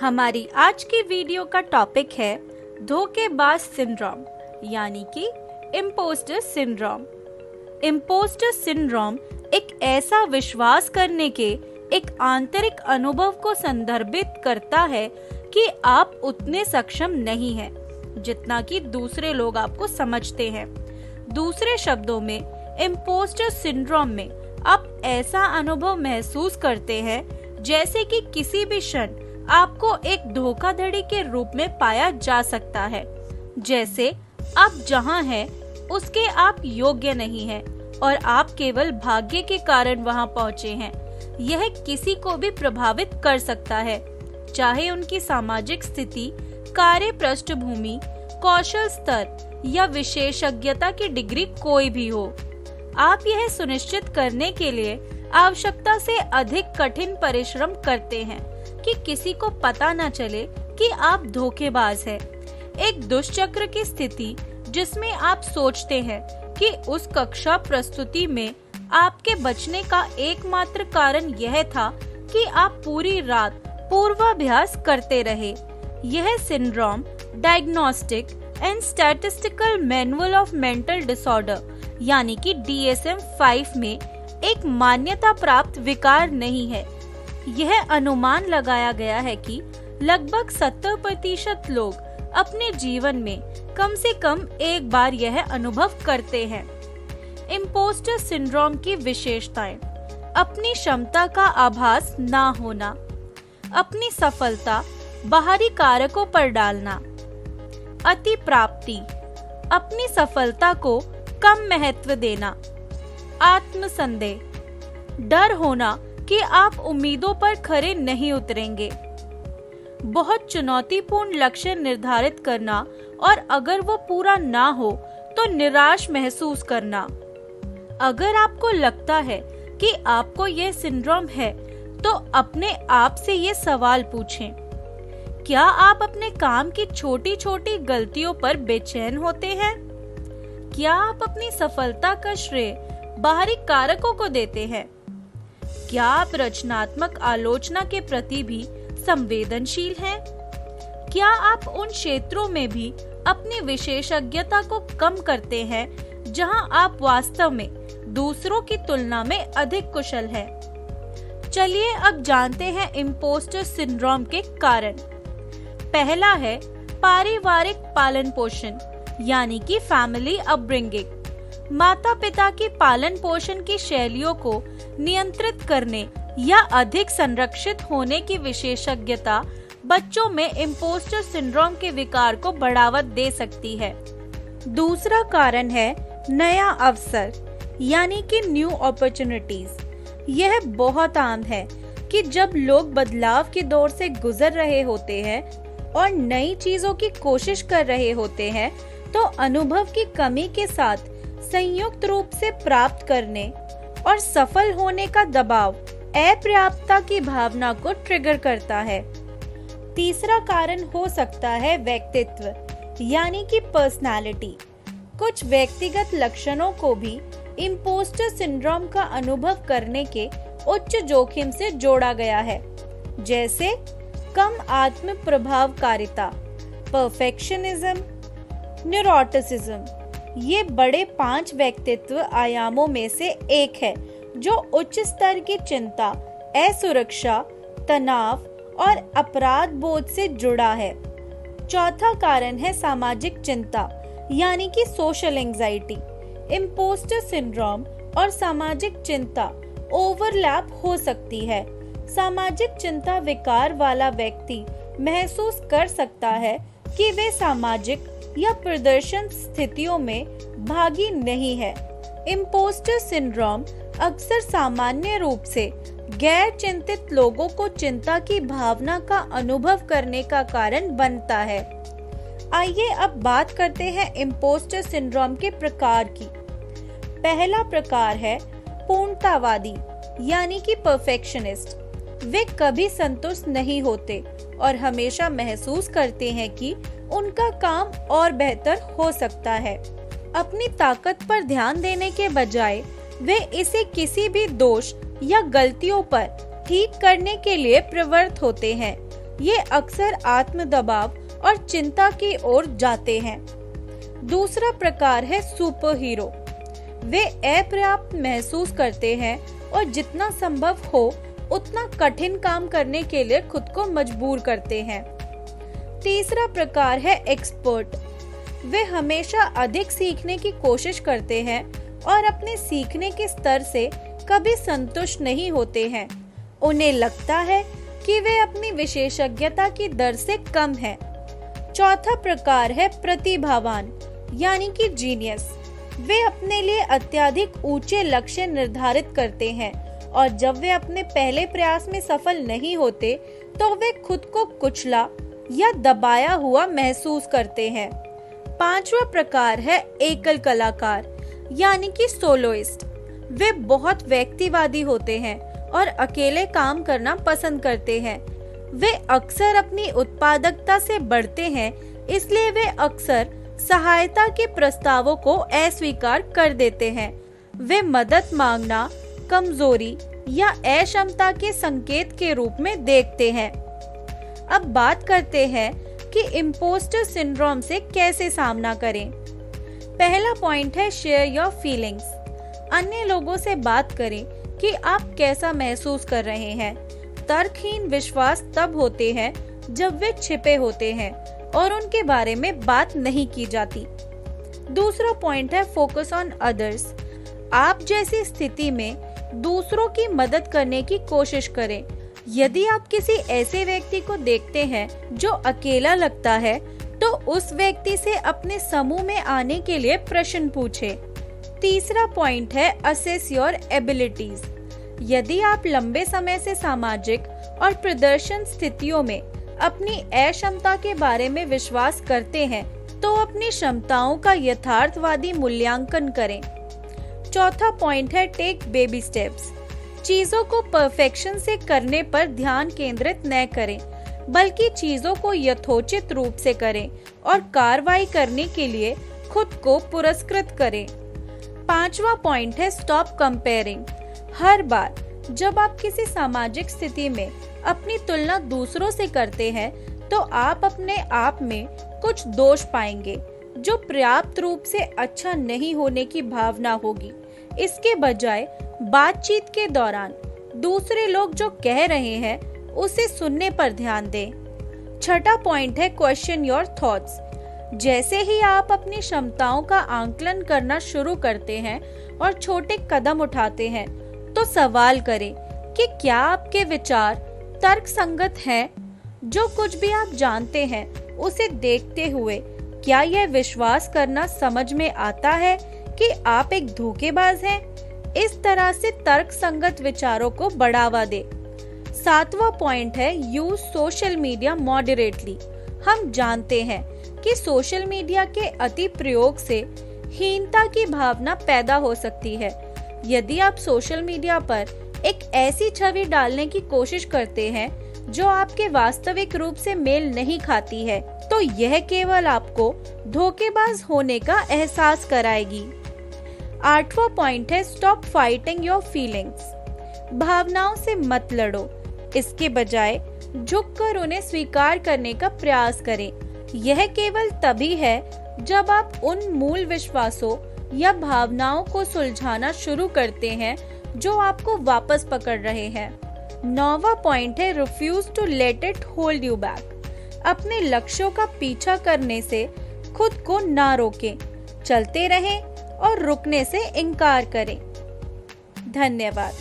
हमारी आज की वीडियो का टॉपिक है धोखेबाज सिंड्रोम यानी कि इम्पोस्टर सिंड्रोम। इम्पोस्टर सिंड्रोम एक ऐसा विश्वास करने के एक आंतरिक अनुभव को संदर्भित करता है कि आप उतने सक्षम नहीं हैं जितना कि दूसरे लोग आपको समझते हैं। दूसरे शब्दों में, इम्पोस्टर सिंड्रोम में आप ऐसा अनुभव महसूस करते हैं जैसे कि किसी भी क्षण आपको एक धोखाधड़ी के रूप में पाया जा सकता है, जैसे आप जहां हैं उसके आप योग्य नहीं हैं और आप केवल भाग्य के कारण वहां पहुंचे हैं। यह किसी को भी प्रभावित कर सकता है, चाहे उनकी सामाजिक स्थिति, कार्य पृष्ठभूमि, कौशल स्तर या विशेषज्ञता की डिग्री कोई भी हो। आप यह सुनिश्चित करने के लिए आवश्यकता से अधिक कठिन परिश्रम करते हैं कि किसी को पता न चले कि आप धोखेबाज हैं। एक दुष्चक्र की स्थिति जिसमें आप सोचते हैं कि उस कक्षा प्रस्तुति में आपके बचने का एकमात्र कारण यह था कि आप पूरी रात पूर्वाभ्यास करते रहे। यह syndrome diagnostic and statistical manual of mental disorder यानी कि DSM-5 में एक मान्यता प्राप्त विकार नहीं है। यह अनुमान लगाया गया है कि लगभग 70% लोग अपने जीवन में कम से कम एक बार यह अनुभव करते हैं। इम्पोस्टर सिंड्रोम की विशेषताएं: अपनी क्षमता का आभास ना होना, अपनी सफलता बाहरी कारकों पर डालना, अति प्राप्ति, अपनी सफलता को कम महत्व देना, आत्मसंदेह, डर होना कि आप उम्मीदों पर खरे नहीं उतरेंगे, बहुत चुनौतीपूर्ण लक्ष्य निर्धारित करना और अगर वो पूरा ना हो तो निराश महसूस करना। अगर आपको लगता है कि आपको यह सिंड्रोम है, तो अपने आप से ये सवाल पूछें: क्या आप अपने काम की छोटी छोटी गलतियों पर बेचैन होते हैं? क्या आप अपनी सफलता का श्रेय बाहरी कारकों को देते हैं? क्या आप रचनात्मक आलोचना के प्रति भी संवेदनशील हैं? क्या आप उन क्षेत्रों में भी अपनी विशेषज्ञता को कम करते हैं जहां आप वास्तव में दूसरों की तुलना में अधिक कुशल हैं? चलिए अब जानते हैं इम्पोस्टर सिंड्रोम के कारण। पहला है पारिवारिक पालन पोषण यानी कि फैमिली अपब्रिंगिंग। माता पिता की पालन पोषण की शैलियों को नियंत्रित करने या अधिक संरक्षित होने की विशेषज्ञता बच्चों में इम्पोस्टर सिंड्रोम के विकार को बढ़ावा दे सकती है। दूसरा कारण है नया अवसर यानी कि न्यू अपॉर्चुनिटीज। यह बहुत आम है कि जब लोग बदलाव के दौर से गुजर रहे होते हैं और नई चीजों की कोशिश कर रहे होते हैं, तो अनुभव की कमी के साथ संयुक्त रूप से प्राप्त करने और सफल होने का दबाव अपर्याप्तता की भावना को ट्रिगर करता है। तीसरा कारण हो सकता है व्यक्तित्व यानी कि पर्सनालिटी। कुछ व्यक्तिगत लक्षणों को भी इम्पोस्टर सिंड्रोम का अनुभव करने के उच्च जोखिम से जोड़ा गया है, जैसे कम आत्म प्रभावकारिता, परफेक्शनिज्म, न्यूरोटिसिज्म। ये बड़े 5 व्यक्तित्व आयामों में से एक है जो उच्च स्तर की चिंता, असुरक्षा, तनाव और अपराध बोध से जुड़ा है। चौथा कारण है सामाजिक चिंता यानी कि सोशल एंजाइटी। इम्पोस्टर सिंड्रोम और सामाजिक चिंता ओवरलैप हो सकती है। सामाजिक चिंता विकार वाला व्यक्ति महसूस कर सकता है कि वे सामाजिक या प्रदर्शन स्थितियों में भागी नहीं है। इम्पोस्टर सिंड्रोम अक्सर सामान्य रूप से गैर चिंतित लोगों को चिंता की भावना का अनुभव करने का कारण बनता है। आइए अब बात करते हैं इम्पोस्टर सिंड्रोम के प्रकार की। पहला प्रकार है पूर्णतावादी यानी कि परफेक्शनिस्ट। वे कभी संतुष्ट नहीं होते और हमेशा महसूस करते हैं कि उनका काम और बेहतर हो सकता है। अपनी ताकत पर ध्यान देने के बजाय वे इसे किसी भी दोष या गलतियों पर ठीक करने के लिए प्रवृत्त होते हैं। ये अक्सर आत्म दबाव और चिंता की ओर जाते हैं। दूसरा प्रकार है सुपर हीरो। वे अपर्याप्त महसूस करते हैं और जितना संभव हो उतना कठिन काम करने के लिए खुद को मजबूर करते हैं। तीसरा प्रकार है एक्सपर्ट। वे हमेशा अधिक सीखने की कोशिश करते हैं और अपने सीखने के स्तर से कभी संतुष्ट नहीं होते हैं। उन्हें लगता है कि वे अपनी विशेषज्ञता की दर से कम हैं। चौथा प्रकार है प्रतिभावान यानी कि जीनियस। वे अपने लिए अत्यधिक ऊंचे लक्ष्य निर्धारित करते हैं और जब वे अपने पहले प्रयास में सफल नहीं होते तो वे खुद को कुचला या दबाया हुआ महसूस करते हैं। पांचवा प्रकार है एकल कलाकार यानी कि सोलोइस्ट। वे बहुत व्यक्तिवादी होते हैं और अकेले काम करना पसंद करते हैं। वे अक्सर अपनी उत्पादकता से बढ़ते हैं, इसलिए वे अक्सर सहायता के प्रस्तावों को अस्वीकार कर देते हैं। वे मदद मांगना कमजोरी या अक्षमता के संकेत के रूप में देखते हैं। अब बात करते हैं कि इम्पोस्टर सिंड्रोम से कैसे सामना करें। पहला पॉइंट है शेयर योर फीलिंग्स। अन्य लोगों से बात करें कि आप कैसा महसूस कर रहे हैं। तर्कहीन विश्वास तब होते हैं जब वे छिपे होते हैं और उनके बारे में बात नहीं की जाती। दूसरा पॉइंट है फोकस ऑन अदर्स। आप जैसी स्थिति में दूसरों की मदद करने की कोशिश करें। यदि आप किसी ऐसे व्यक्ति को देखते हैं जो अकेला लगता है तो उस व्यक्ति से अपने समूह में आने के लिए प्रश्न पूछें। तीसरा पॉइंट है असेस योर एबिलिटीज। यदि आप लंबे समय से सामाजिक और प्रदर्शन स्थितियों में अपनी अक्षमता के बारे में विश्वास करते हैं तो अपनी क्षमताओं का यथार्थवादी मूल्यांकन करें। चौथा पॉइंट है टेक बेबी स्टेप्स। चीजों को परफेक्शन से करने पर ध्यान केंद्रित न करें, बल्कि चीजों को यथोचित रूप से करें और कार्रवाई करने के लिए खुद को पुरस्कृत करें। पांचवा पॉइंट है स्टॉप कंपेयरिंग। हर बार जब आप किसी सामाजिक स्थिति में अपनी तुलना दूसरों से करते हैं तो आप अपने आप में कुछ दोष पाएंगे जो पर्याप्त रूप से अच्छा नहीं होने की भावना होगी। इसके बजाय बातचीत के दौरान दूसरे लोग जो कह रहे हैं उसे सुनने पर ध्यान दें। छठा पॉइंट है क्वेश्चन योर थॉट्स। जैसे ही आप अपनी क्षमताओं का आंकलन करना शुरू करते हैं और छोटे कदम उठाते हैं तो सवाल करें कि क्या आपके विचार तर्कसंगत हैं। जो कुछ भी आप जानते हैं उसे देखते हुए क्या यह विश्वास करना समझ में आता है कि आप एक धोखेबाज हैं। इस तरह से तर्कसंगत विचारों को बढ़ावा दे। सातवां पॉइंट है यूज सोशल मीडिया मॉडरेटली। हम जानते हैं कि सोशल मीडिया के अति प्रयोग से हीनता की भावना पैदा हो सकती है। यदि आप सोशल मीडिया पर एक ऐसी छवि डालने की कोशिश करते हैं जो आपके वास्तविक रूप से मेल नहीं खाती है तो यह केवल आपको धोखेबाज होने का एहसास कराएगी। आठवां पॉइंट है स्टॉप फाइटिंग योर फीलिंग्स। भावनाओं से मत लड़ो, इसके बजाय झुककर उन्हें स्वीकार करने का प्रयास करें। यह केवल तभी है जब आप उन मूल विश्वासों या भावनाओं को सुलझाना शुरू करते हैं जो आपको वापस पकड़ रहे हैं। नौवां पॉइंट है refuse to let it hold you back. अपने लक्ष्यों का पीछा करने से खुद को ना रोकें, चलते रहें और रुकने से इनकार करें। धन्यवाद।